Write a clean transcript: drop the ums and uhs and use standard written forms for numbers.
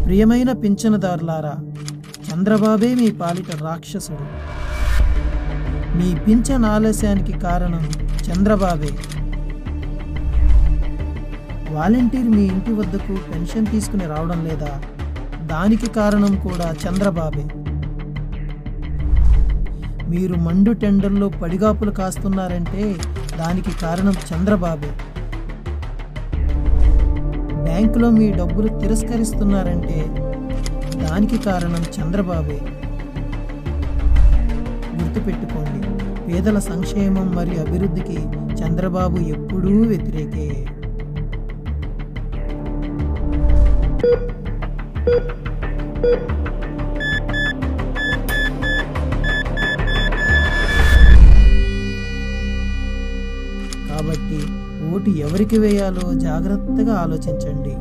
ప్రియమైన పింఛనుదారులారా, చంద్రబాబే మీ పాలిట రాక్షసుడు. మీ పింఛన్ ఆలస్యానికి కారణం చంద్రబాబే. వాలంటీర్ మీ ఇంటి వద్దకు పెన్షన్ తీసుకుని రావడం లేదా? దానికి కారణం కూడా చంద్రబాబే. మీరు మండు టెండర్లో పడిగాపులు కాస్తున్నారంటే దానికి కారణం చంద్రబాబే. బ్యాంకులో మీ డబ్బులు తిరస్కరిస్తున్నారంటే దానికి కారణం చంద్రబాబే. గుర్తుపెట్టుకోండి, పేదల సంక్షేమం మరియు అభివృద్ధికి చంద్రబాబు ఎప్పుడూ వ్యతిరేకే. కాబట్టి ఓటు ఎవరికి వేయాలో జాగ్రత్తగా ఆలోచించండి.